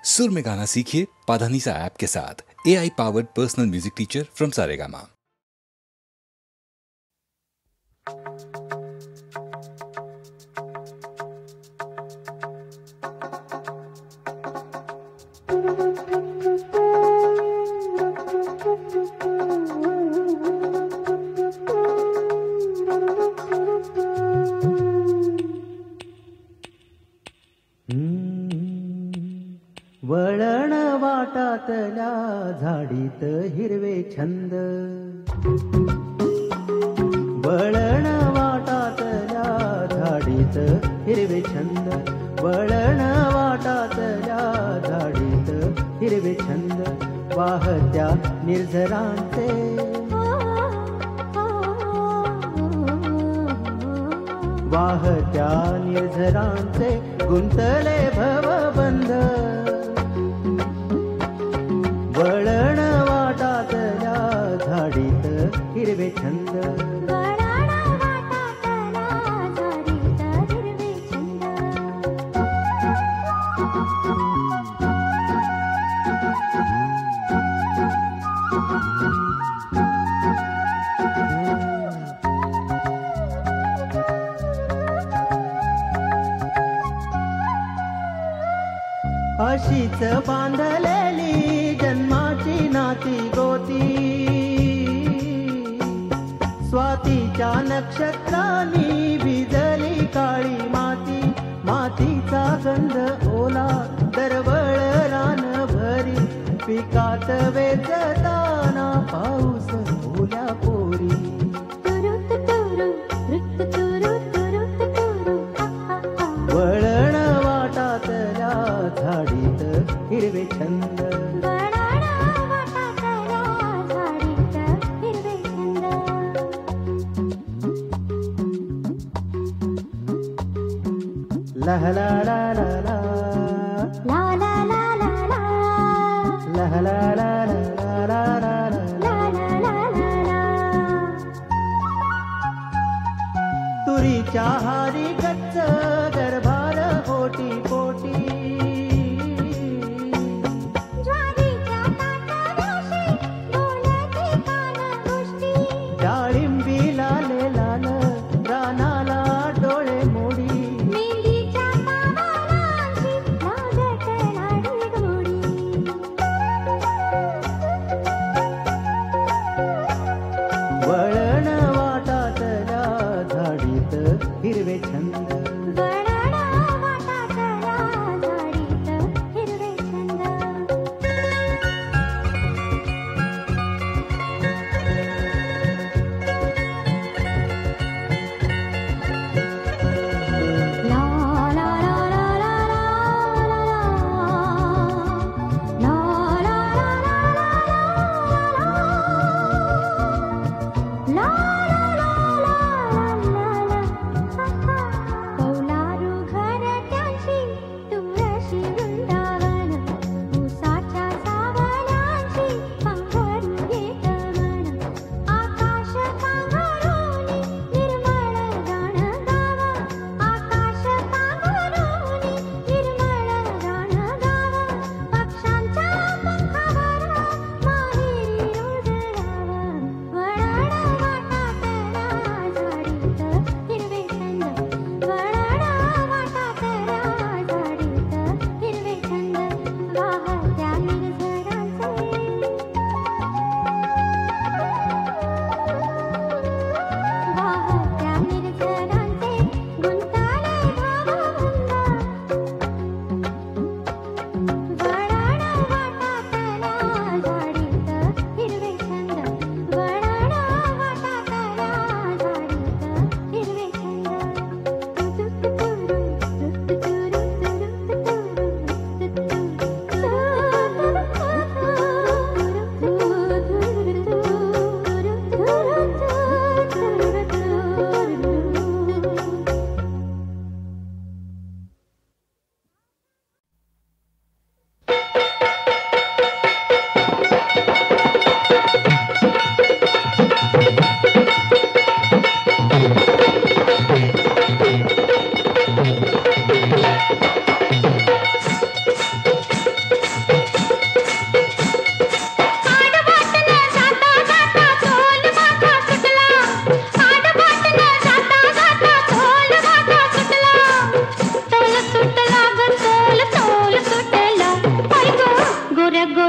सुर में गाना सीखिए पाधानीसा ऐप के साथ। AI powered personal music teacher from Saregama. वळण वाटातल्या झाडीत हिरवे छंद, वळण वाटातल्या झाडीत हिरवे छंद, वळण वाटातल्या झाडीत हिरवे छंद, वाहत्या निर्झरांचे वाहत्या निर्झरांचे गुंतले भवबंध, वळण वाटातल्या झाडीत हिरवे छंद, अशीच बांधलेली जन्माची नाती गोती, स्वातीच्या नक्षत्रांनी भिजली काळी माती, मातीचा गंध ओला दरवळ रान भरी, पिकात वेचताना पाऊस ओल्या पोरी, वळण वाटातल्या झाडीत हिरवे छंद, ला ला ला ला ला ला ला ला ला ला ला ला ला ला ला, तुरीच्या हारी गच्च गर्भार पोटी पोटी, डाळिंबी लाले लाल रानाला डोळे मोडी, वळण वाटातल्या झाडीत हिरवे छंद,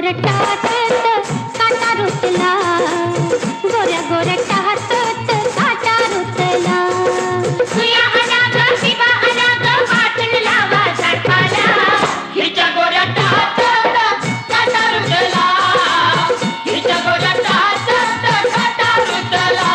गोऱ्या टाचत काटा रुतला, गोऱ्या गोऱ्या टाचत काटा रुतला. सुया अनाग शिवा अनाग हातून लावा झाडपाला, हिच्या गोऱ्या टाचत काटा रुतला, हिच्या गोऱ्या टाचत काटा रुतला.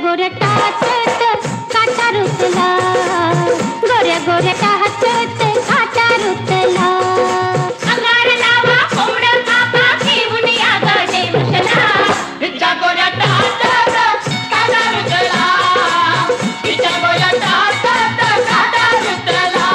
गोऱ्या टाचत काटा रुतला, गोऱ्या गोऱ्या टाचत काटा रुतला. अंगार लावा कोंबड कापा घेऊन या ग देवशला, हिच्या गोऱ्या टाचत काटा रुतला, हिच्या गोऱ्या टाचत काटा रुतला.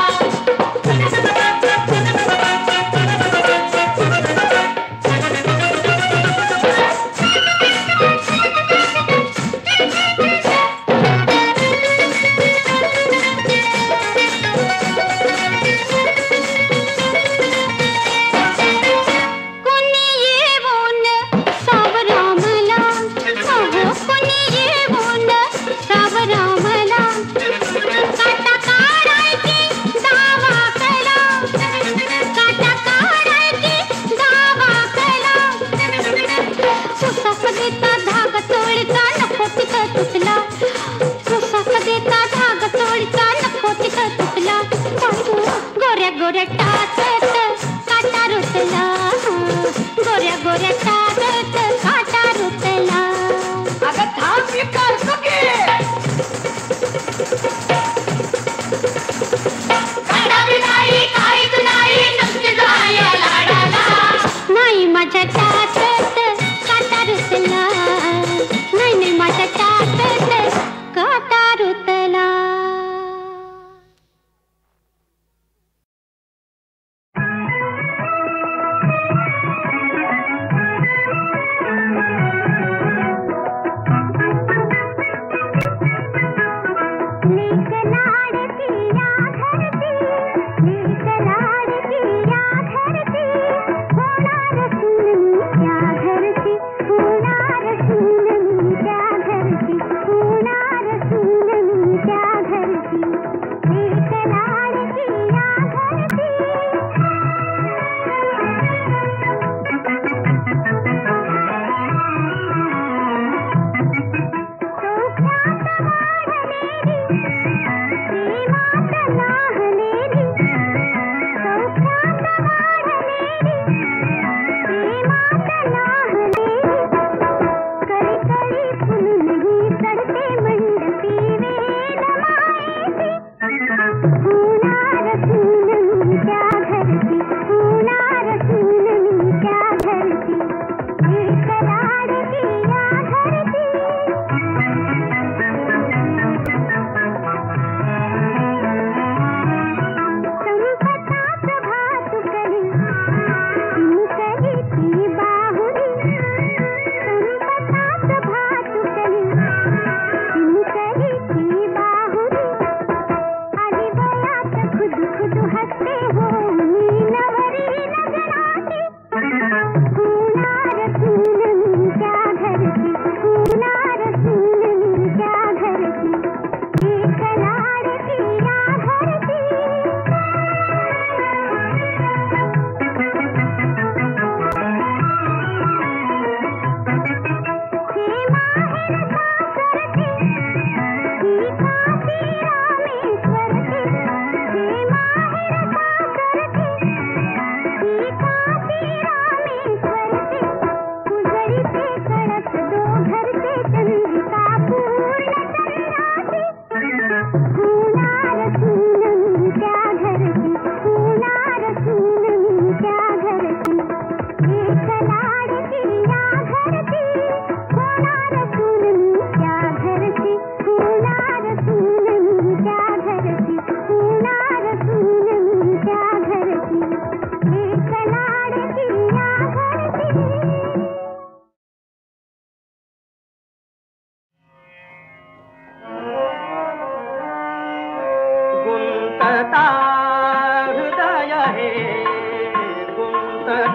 गोऱ्या टाचत काटा रुतला, गोऱ्या गोऱ्या टाचत काटा रुतला. अगं थांब मी करतो की. काटा नाही काहीच नाही नुसती जाय लाडाला, नाही माझ्या टाचत काटा रुतला, नाही नाही माझ्या टाचत काटा रुतला.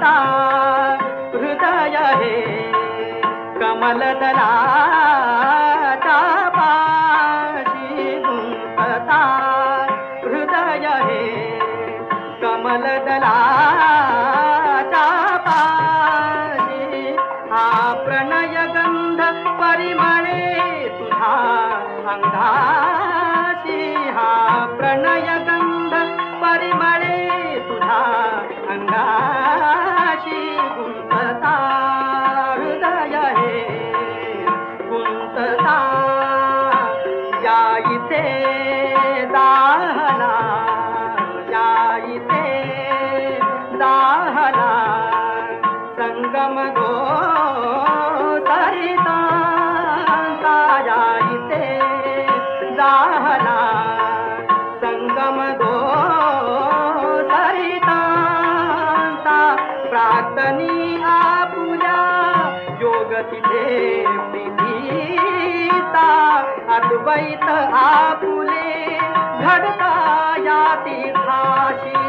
गुंतता हृदय हे कमलदलाच्या पाशी गुंतता हृदय हे कमलदलाच्या पाशी हा प्रणय गंध परिमळे तुझा अंगाशी हा प्रणय गंध परिमळे तुझा अंगाशी गुंतता हृदय हे गुंतता या इथे दाहला या इथे दाहला संगम गो सरिता या इथे दाहला संगम गो सरितांचा प्रार्थनी आपुल्या योग तिथे प्रीतीचा अद्वैत आपुले घडता या तीर्थाशी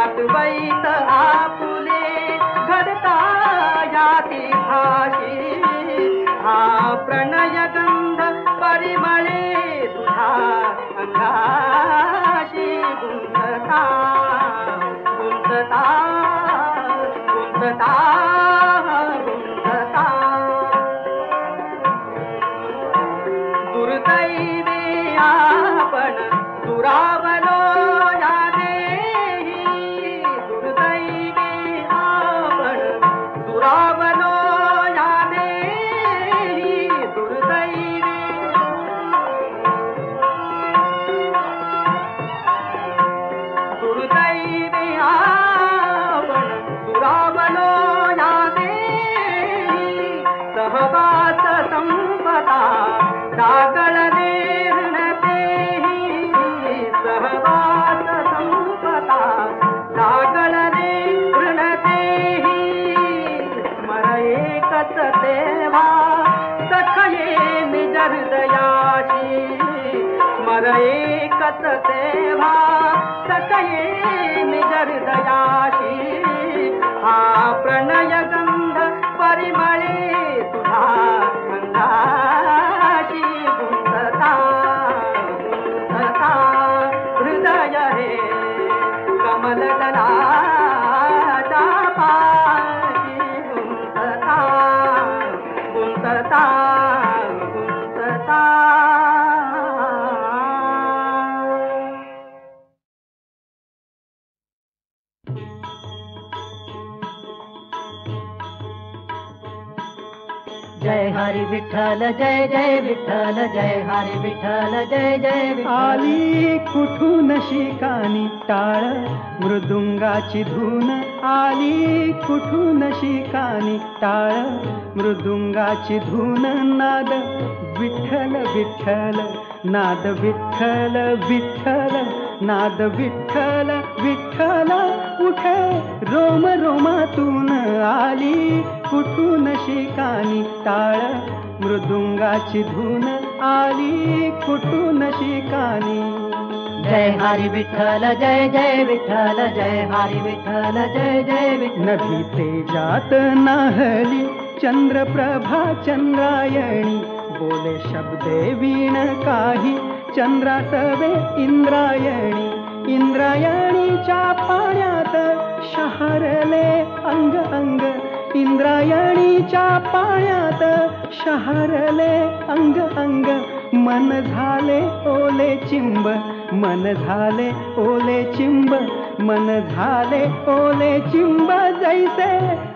अद्वैत आपुले घडता या तीर्थाशी हा प्रणय गंध परिमळे तुझा अंगाशी गुंतता गुंतता गुंतता गुंतता दुर्दैवी आपण दुरावलो या देही दुर्दैवी आपण दुरावलो या देही दुर्दैवी दुर्दैवी आपण दुरावलो या देही सहवास संपदा डागळले ऋणतेही सहवास संपदा डागळले ऋणतेही स्मर एकच तेव्हा सखये निज हृदयाशी स्मर एकच तेव्हा सखये निज हृदयाशी हा प्रणय गंध परिमळे तुझा अंगाशी गुंतता गुंतता हृदय हे कमलदलाच्या पाशी गुंतता गुंतता गुंतता जय हरी विठ्ठल जय जय विठ्ठल जय हरी विठ्ठल जय जय विठ्ठल. आली कुठून शिकानी टाळ मृदुंगाची धून आली कुठून शिकानी टाळ मृदुंगाची धून नाद विठ्ठल विठ्ठल नाद विठ्ठल विठ्ठल नाद विठ्ठल विठ्ठल उठे रोम रोमातून आली कुठून शिकानी टाळ मृदुंगाची धून आली कुठून शिकानी. जय हरी विठ्ठल जय जय विठ्ठल जय हरी विठ्ठल जय जय विठ्ठल. नभी तेजात नाहली चंद्रप्रभा चंद्रायणी बोले शब्दे वीण काही चंद्रासवे इंद्रायणी इंद्रायणीच्या पाण्यात शहरले अंग अंग इंद्रायणीच्या पाण्यात शहरले अंग अंग मन झाले ओले चिंब मन झाले ओले चिंब मन झाले ओले चिंब जैसे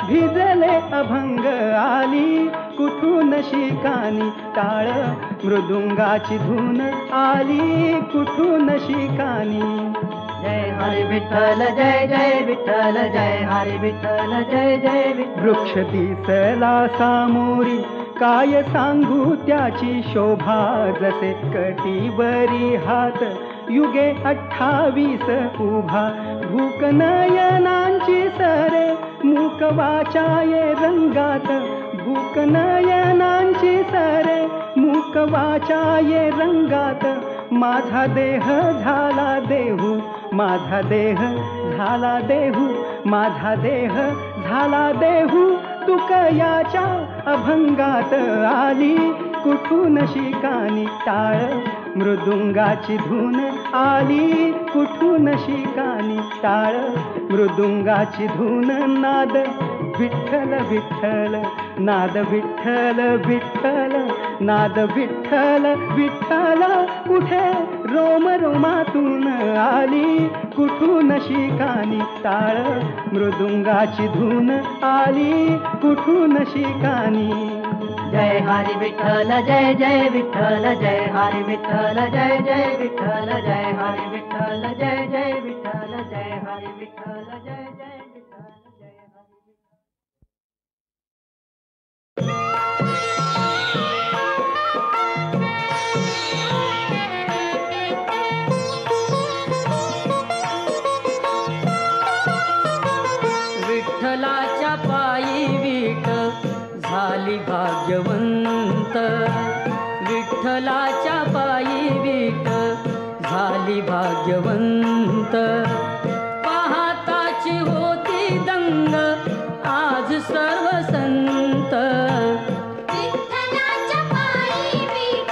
भिजले अभंग आली कुठून शिकानी टाळ मृदुंगाची धून आली कुठून शिकानी. जय हरी विठ्ठल जय जय विठ्ठल जय हरी विठ्ठल जय जय विठ्ठल. वृक्ष दिसला सामोरी काय सांगू त्याची शोभा जसे कटीवरी हात युगे 28 उभा भूक नयनांची सरे मूक वाचाये रंगात भूक नयनांची सरे मूक वाचाये रंगात माझा देह झाला देहू माझा देह झाला देहू, माझा देह झाला देहू, तुकयाच्या अभंगात आली कुठून शिकानी टाळ, मृदुंगाची धून आली कुठून शिकानी टाळ, मृदुंगाची धून नाद विठ्ठल विठ्ठल, नाद विठ्ठल विठ्ठल, नाद विठ्ठल विठ्ठल, कुठे रोम रोमातून आली कुठून शिकानी टाळ, मृदुंगाची धून आली कुठून शिकानी. जय हरी विठ्ठल जय जय विठ्ठल, जय हरी विठ्ठल जय जय विठ्ठल, जय हरी विठ्ठल जय जय विठ्ठल, जय हरी विठ्ठल जय जय विठ्ठल, जय हरी विठ्ठल. विठ्ठलाच्या पायी विठ झाली भाग्यवंत, विठ्ठलाच्या पायी विठ झाली भाग्यवंत, पाहताची होती दंग आज सर्व संत. विठ्ठलाच्या पायी विठ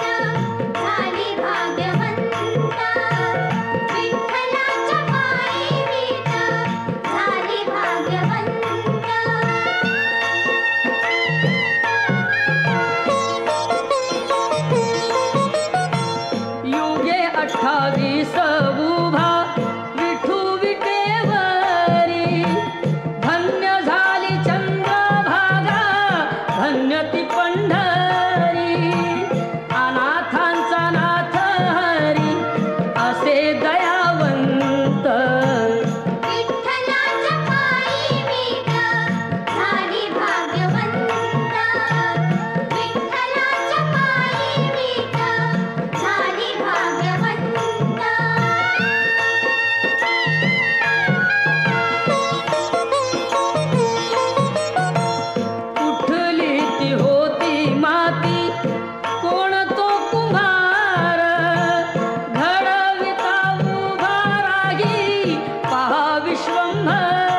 झाली भाग्यवंत, विठ्ठलाच्या पायी विठ झाली भाग्यवंत. युगे 28 उभा विठू विटेवरी, धन्य झाली चंद्रभागा धन्य ती पंढरी, अनाथांचा नाथ हरी असे दयावंत. विठ्ठलाच्या पायी विठ झाली भाग्यवंत, विठ्ठलाच्या पायी विठ झाली भाग्यवंत. कुठली ती होती माती कोण तो कुंभार, घडविता उभा राही पहा विश्वंभर.